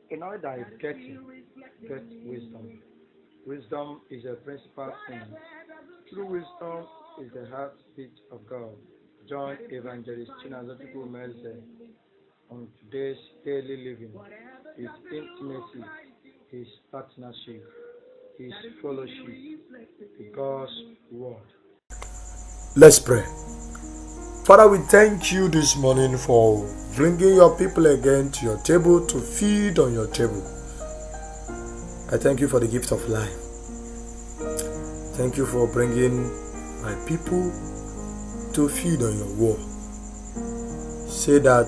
In order to get wisdom. Wisdom is a principal thing. True wisdom is the heartbeat of God. Join Evangelist Chinazochukwu Meze on today's daily living. His intimacy, his partnership, his fellowship, with God's word. Let's pray. Father, we thank you this morning for bringing your people again to your table to feed on your table. I thank you for the gift of life. Thank you for bringing my people to feed on your word. Say that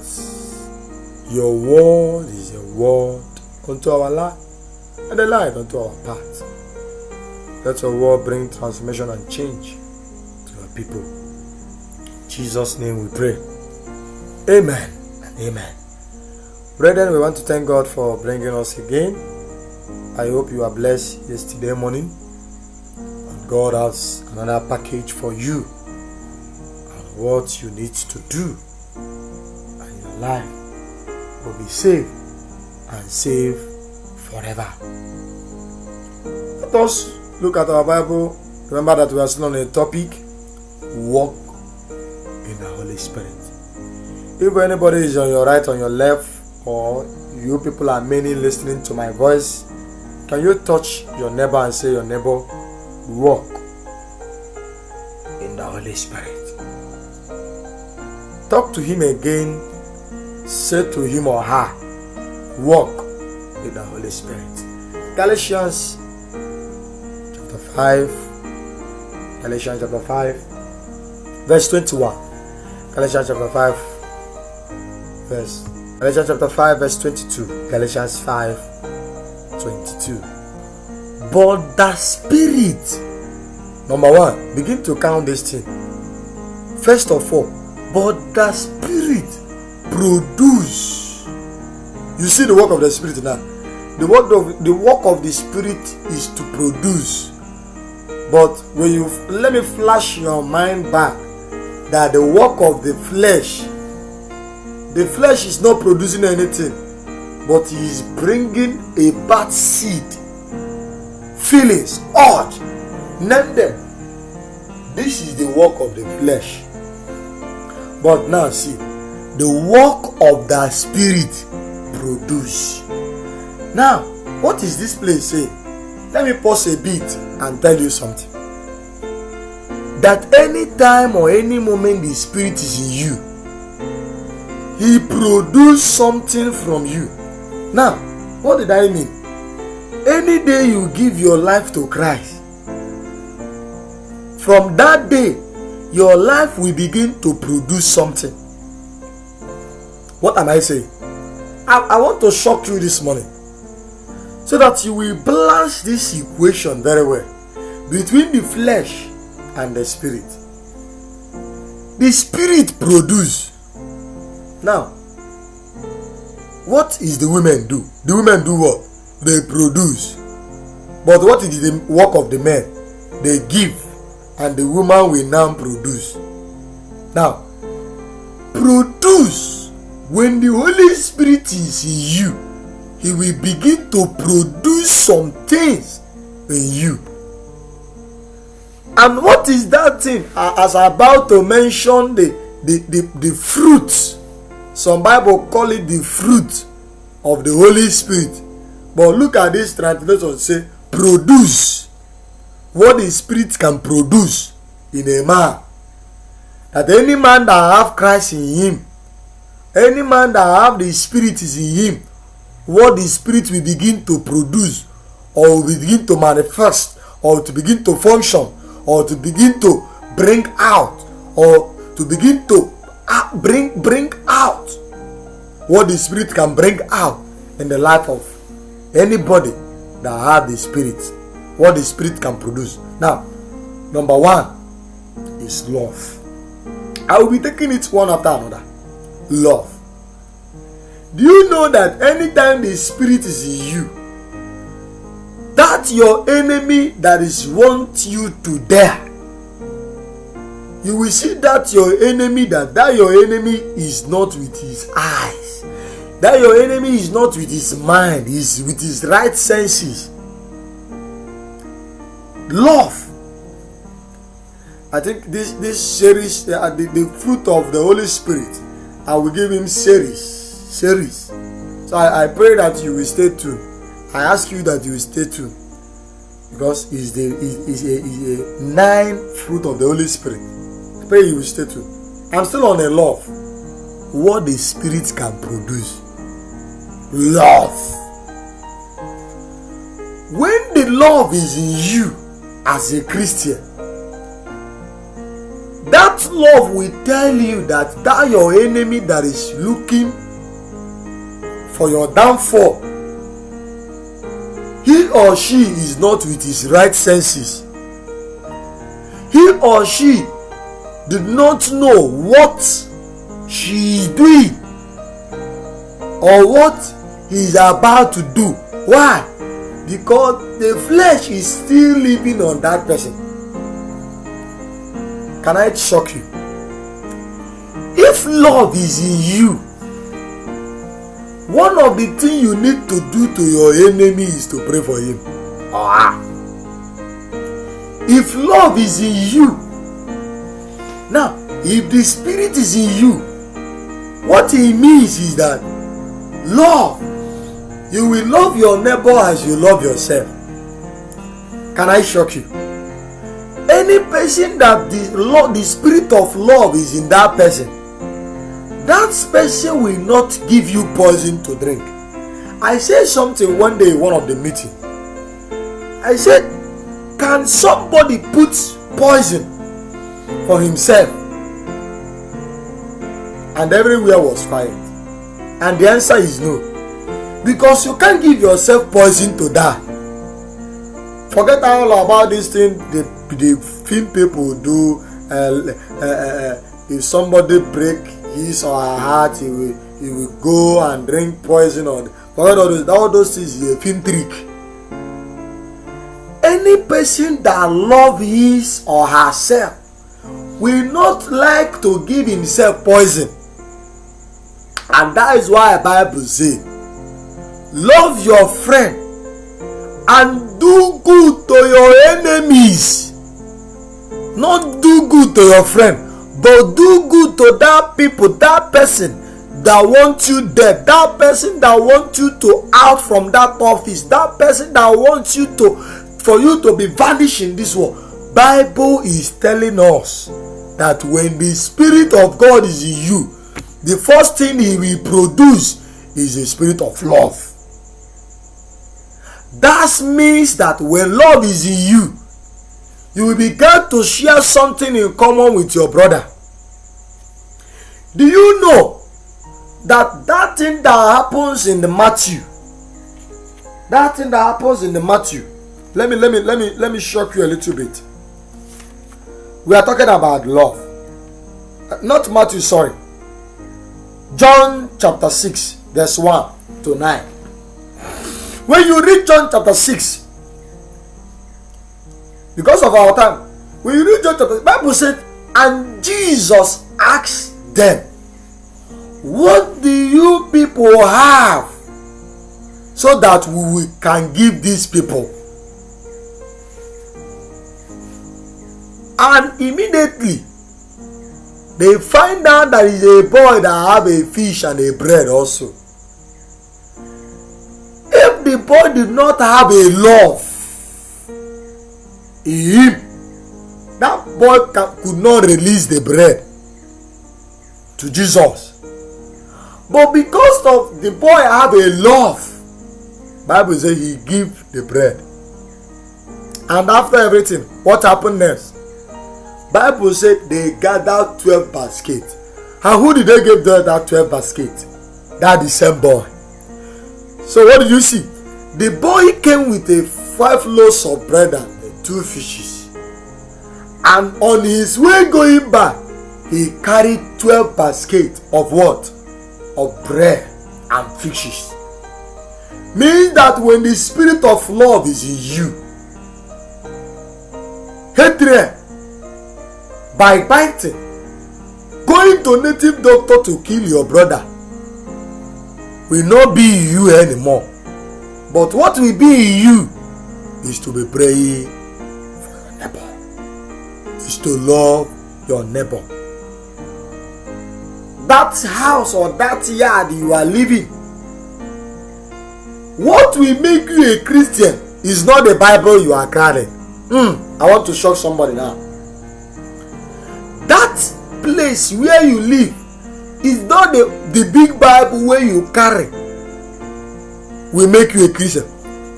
your word is a word unto our life and a light unto our path. Let your word bring transformation and change to your people. In Jesus' name we pray. Amen and amen. Brethren, we want to thank God for bringing us again. I hope you are blessed yesterday morning. And God has another package for you and what you need to do. And your life will be saved and saved forever. Let us look at our Bible. Remember that we are still on a topic: walk in the Holy Spirit. If anybody is on your right, on your left, or you people are many listening to my voice, can you touch your neighbor and say, your neighbor, walk in the Holy Spirit? Talk to him again. Say to him or her, walk in the Holy Spirit. Galatians chapter 5, verse 21. Galatians chapter 5, verse 22. Galatians 5, 22. But the Spirit, number one, begin to count this thing. First of all, but the Spirit produce. You see the work of the Spirit now. The work of the Spirit is to produce. But when you let me flash your mind back that the work of the flesh is not producing anything, but he is bringing a bad seed, feelings, urge, name them. This is the work of the flesh. But now see, the work of the Spirit produce. Now, what is this place saying? Let me pause a bit and tell you something. That any time or any moment the Spirit is in you, he produces something from you. Now, what did I mean? Any day you give your life to Christ, from that day, your life will begin to produce something. What am I saying? I want to shock you this morning, so that you will balance this equation very well between the flesh and the Spirit. The Spirit produce. Now, what is the women do? The women do what? They produce. But what is the work of the men? They give, and the woman will now produce. Now, produce. When the Holy Spirit is in you, he will begin to produce some things in you. And what is that thing? As I'm about to mention the fruit. Some Bible call it the fruit of the Holy Spirit. But look at this translation, say produce. What the Spirit can produce in a man. That any man that have Christ in him, any man that have the Spirit is in him, what the Spirit will begin to produce, or will begin to manifest, or to begin to function, or to begin to bring out, or to begin to bring out what the Spirit can bring out in the life of anybody that have the Spirit, what the Spirit can produce. Now, number one is love. I will be taking it one after another. Love. Do you know that anytime the Spirit is in you, that your enemy that is want you to die, you will see that your enemy, that your enemy is not with his eyes, that your enemy is not with his mind, is with his right senses. Love. I think this series, the fruit of the Holy Spirit, I will give him series. So I pray that you will stay tuned. I ask you that you will stay tuned, because it's a 9 fruit of the Holy Spirit. I pray you will stay tuned. I'm still on a love. What the Spirit can produce. Love. When the love is in you as a Christian, that love will tell you that your enemy that is looking for your downfall, he or she is not with his right senses. He or she did not know what she is doing or what he is about to do. Why? Because the flesh is still living on that person. Can I shock you? If love is in you, one of the things you need to do to your enemy is to pray for him. If love is in you, now if the Spirit is in you, what it means is that love, you will love your neighbor as you love yourself. Can I shock you? Any person that the spirit of love is in that person, that person will not give you poison to drink. I said something one day in one of the meetings. I said, can somebody put poison for himself? And everywhere was quiet. And the answer is no. Because you can't give yourself poison to die. Forget all about this thing the film people do. If somebody break his or her heart, he will go and drink poison. Forget all those things is a film trick. Any person that loves his or herself will not like to give himself poison. And that is why the Bible says, love your friend and do good to your enemies. Not do good to your friend, but do good to that people, that person that wants you dead, that person that wants you to out from that office, that person that wants you to, for you to be vanished in this world. Bible is telling us that when the Spirit of God is in you, the first thing he will produce is a spirit of love. That means that when love is in you, you will begin to share something in common with your brother. Do you know that thing that happens in the Matthew, let me shock you a little bit. We are talking about love, not Matthew, sorry. John chapter 6 verse 1 to 9. When you read John chapter 6, because of our time, when you read John chapter 6, the Bible said, and Jesus asked them, what do you people have so that we can give these people? And immediately they find out that is a boy that have a fish and a bread also. If the boy did not have a love in him, that boy could not release the bread to Jesus. But because of the boy have a love, Bible says he give the bread. And after everything, what happened next? Bible said they gathered 12 baskets. And who did they give that 12 baskets? That the same boy. So what did you see? The boy came with 5 loaves of bread and 2 fishes. And on his way going back, he carried 12 baskets of what? Of bread and fishes. Means that when the spirit of love is in you, hatred, backbiting, going to native doctor to kill your brother, will not be in you anymore. But what will be in you is to be praying for your neighbor. Is to love your neighbor. That house or that yard you are living, what will make you a Christian is not the Bible you are carrying. I want to shock somebody now. That place where you live is not the big Bible where you carry will make you a Christian.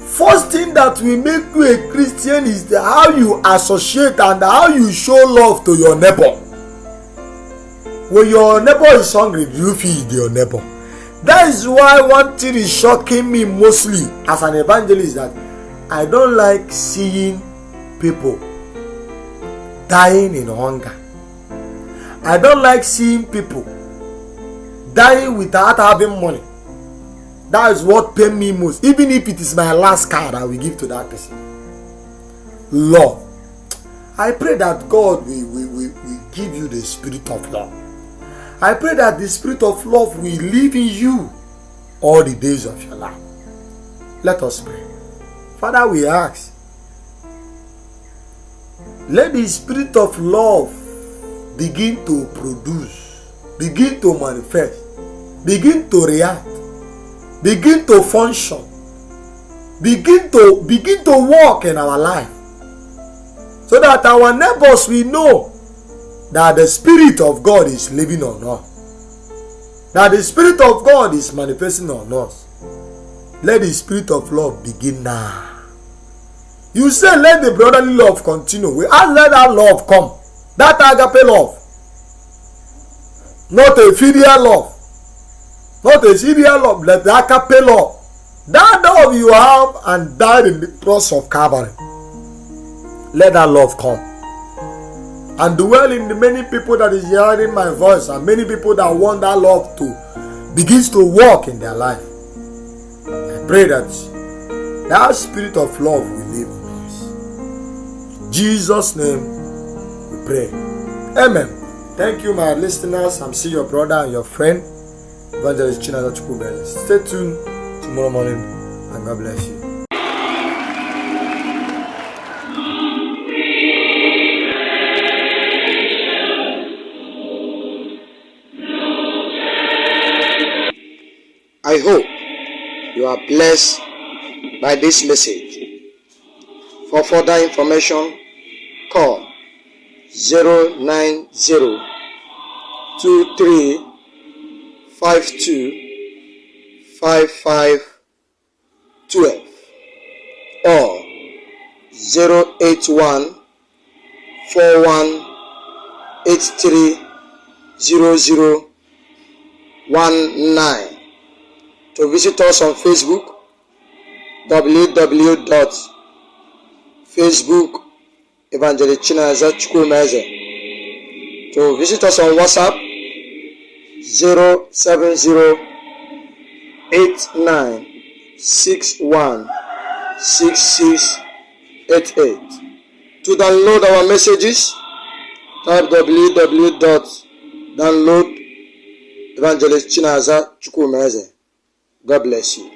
First thing that will make you a Christian is how you associate and how you show love to your neighbor. When your neighbor is hungry, you feed your neighbor. That is why one thing is shocking me mostly as an evangelist, that I don't like seeing people dying in hunger. I don't like seeing people dying without having money. That is what pains me most. Even if it is my last card, I will give to that person. Love. I pray that God will give you the spirit of love. I pray that the spirit of love will live in you all the days of your life. Let us pray. Father, we ask, let the spirit of love begin to produce, begin to manifest, begin to react, begin to function, begin to walk in our life, so that our neighbors will know that the Spirit of God is living on us, that the Spirit of God is manifesting on us. Let the spirit of love begin now. You say let the brotherly love continue. We ask let that love come, that agape love, not a filial love, not a serial love, but the agape love. That love you have and died in the cross of Calvary. Let that love come and dwell in the many people that is hearing my voice, and many people that want that love to begins to walk in their life. I pray that that spirit of love will live in us. In Jesus' name we pray. Amen. Thank you, my listeners. I'm still your brother and your friend, Evangelist Chinaza Chukwumeze. Stay tuned tomorrow morning, and God bless you. I hope you are blessed by this message. For further information, call 090-2352-5512 or 081-4183-0019. To visit us on Facebook, www.facebook Evangelist Chinaza Chukwumeze. To visit us on WhatsApp, 07089616688. To download our messages, type www.download Evangelist Chinaza Chukwumeze. God bless you.